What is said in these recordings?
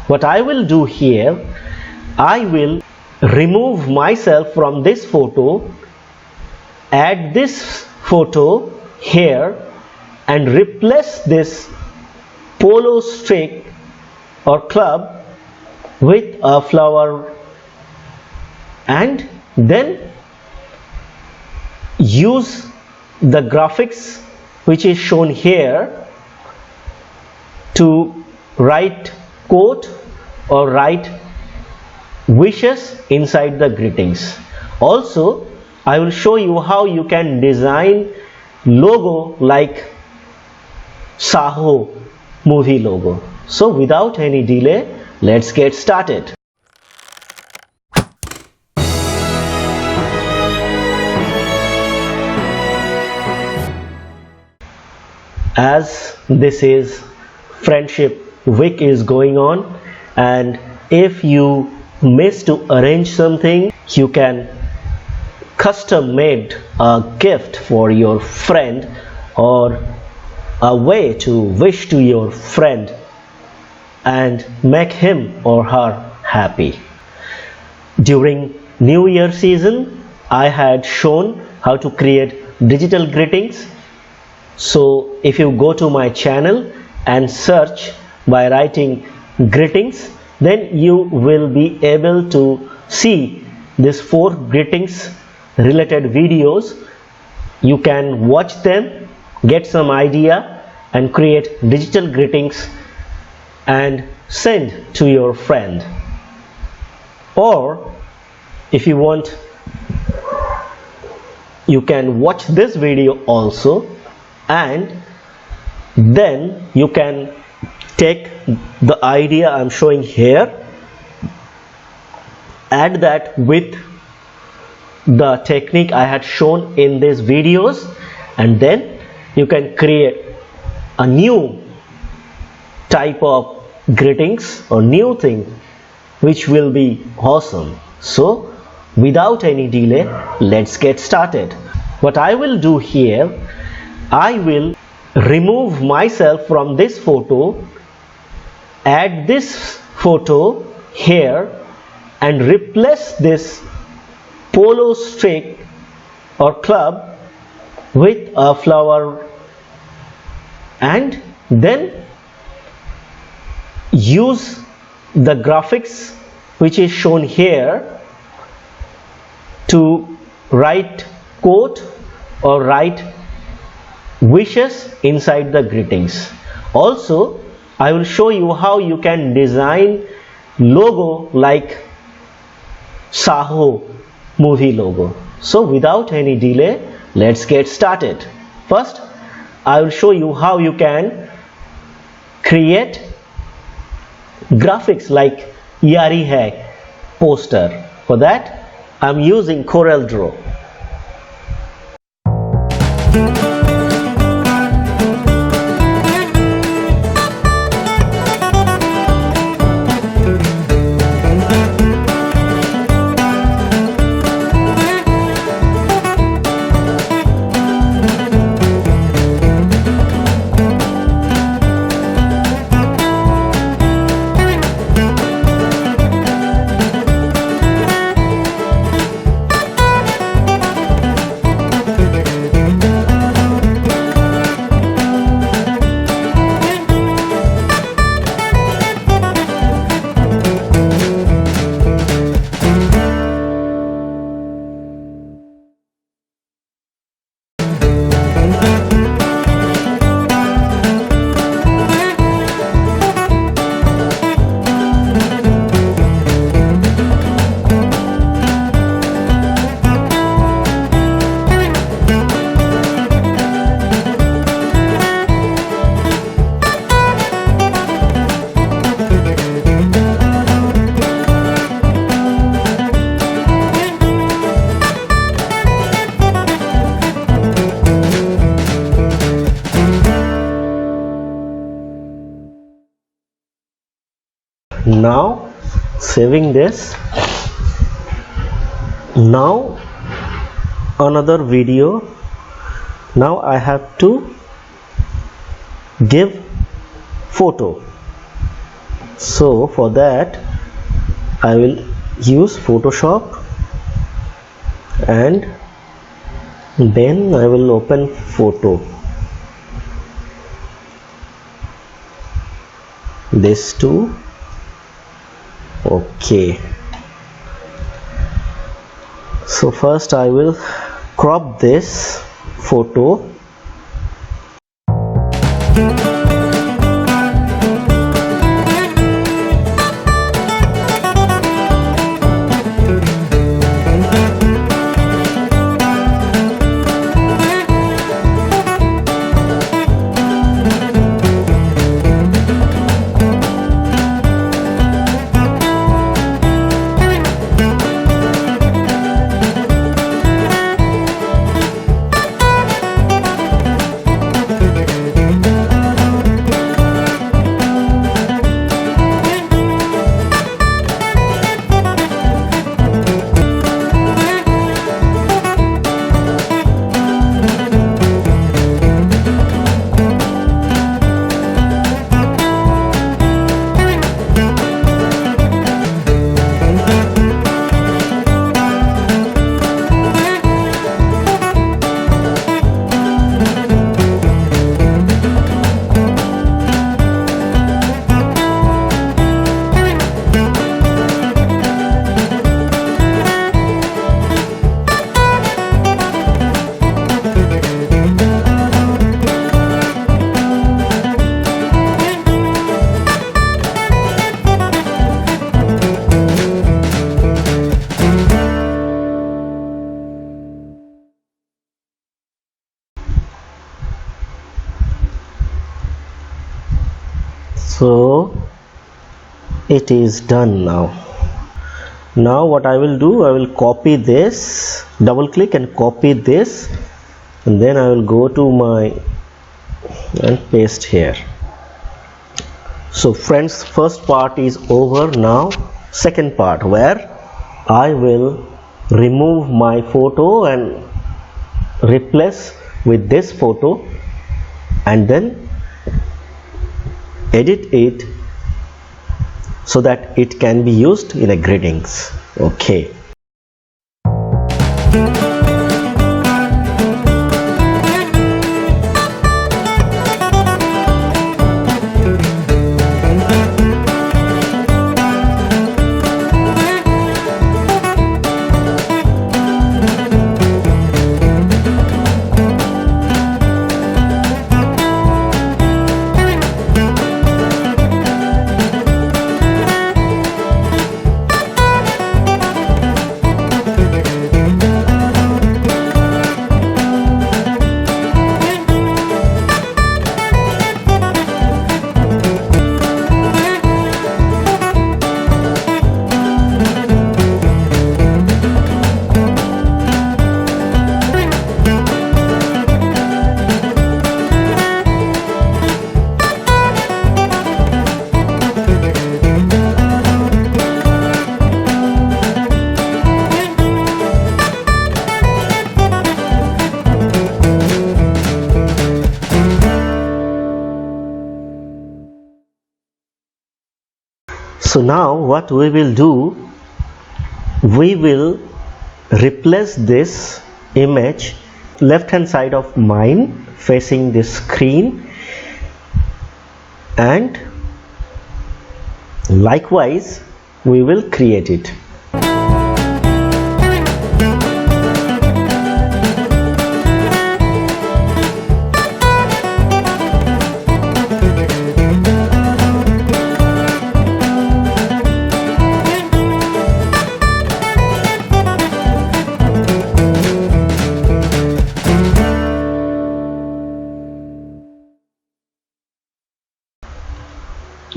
What I will do here, I will remove myself from this photo, add this photo here and replace this polo stick or club with a flower, and then use the graphics which is shown here to write quote or write wishes inside the greetings. Also, I will show you how you can design logo like Saaho movie logo. So without any delay, let's get started. As this is friendship week is going on, and if you miss to arrange something, you can custom made a gift for your friend or a way to wish to your friend and make him or her happy. During New Year season, I had shown how to create digital greetings. So if you go to my channel and search by writing greetings, then you will be able to see these 4 greetings related videos. You can watch them, get some idea and create digital greetings and send to your friend. Or if you want, you can watch this video also, and then you can take the idea I'm showing here, add that with the technique I had shown in these videos, and then you can create a new type of greetings or new thing which will be awesome. So without any delay, let's get started. What I will do here, I will remove myself from this photo, add this photo here and replace this polo stick or club with a flower, and then use the graphics which is shown here to write quote or write wishes inside the greetings. Also, I will show you how you can design logo like Saaho movie logo. So without any delay, let's get started. First, I will show you how you can create graphics like Yaari hai poster. For that, I'm using CorelDRAW. Now saving this. Now another video. Now I have to give photo. So for that I will use Photoshop, and then I will open photo, this too. Okay, so first I will crop this photo. So it is done now. Now what I will do, I will copy this, double click and copy this, and then I will go to my and paste here. So friends, first part is over. Now second part, where I will remove my photo and replace with this photo, and then edit it so that it can be used in a greetings. Okay. So now what we will do, we will replace this image left hand side of mine facing the screen, and likewise we will create it.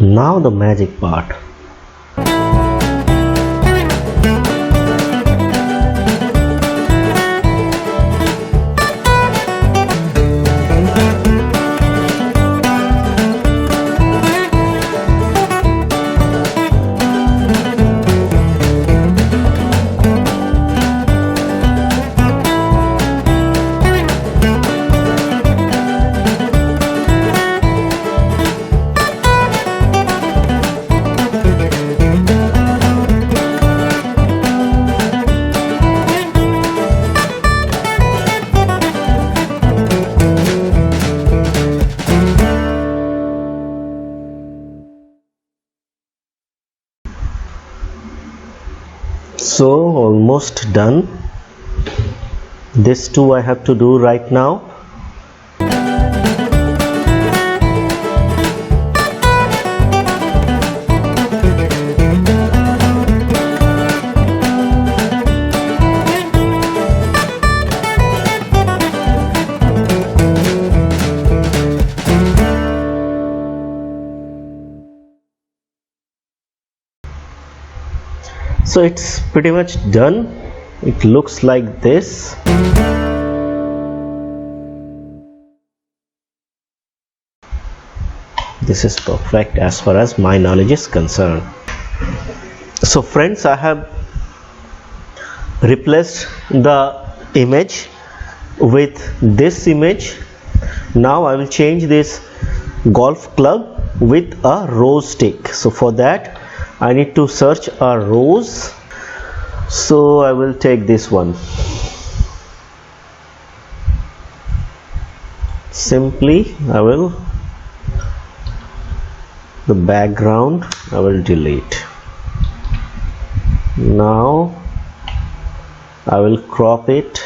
Now the magic part. So almost done. This too I have to do right now. So it's pretty much done. It looks like this. This is perfect as far as my knowledge is concerned. So friends, I have replaced the image with this image. Now I will change this golf club with a rose stick. So for that I need to search a rose. So I will take this one. Simply I will, the background I will delete. Now I will crop it.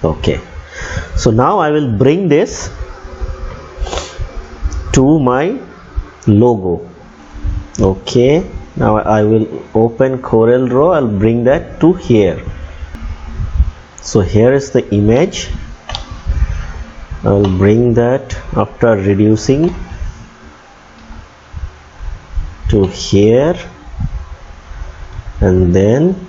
Okay, so now I will bring this to my logo. Okay, now I will open Corel Draw. I'll bring that to here. So here is the image. I'll bring that after reducing to here, and then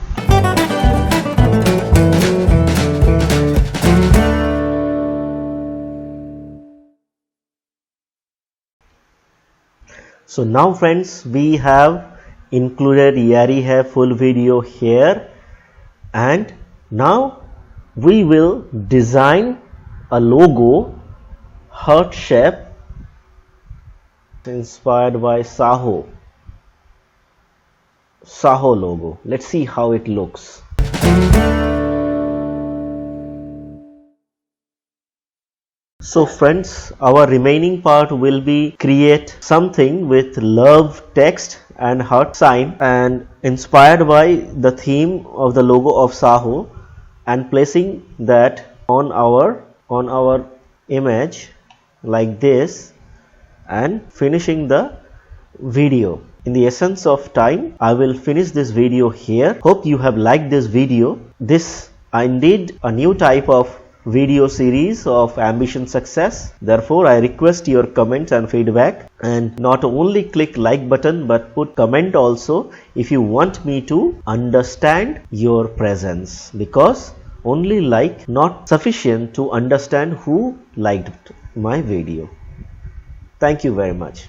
so now friends, we have included Yaari Hai full video here, and now we will design a logo heart shape inspired by Saaho logo. Let's see how it looks. So friends, our remaining part will be create something with love text and heart sign and inspired by the theme of the logo of Saaho, and placing that on our image like this and finishing the video. In the essence of time, I will finish this video here. Hope you have liked this video. This indeed a new type of video series of ambition success. Therefore I request your comments and feedback, and not only click like button but put comment also if you want me to understand your presence, because only like not sufficient to understand who liked my video. Thank you very much.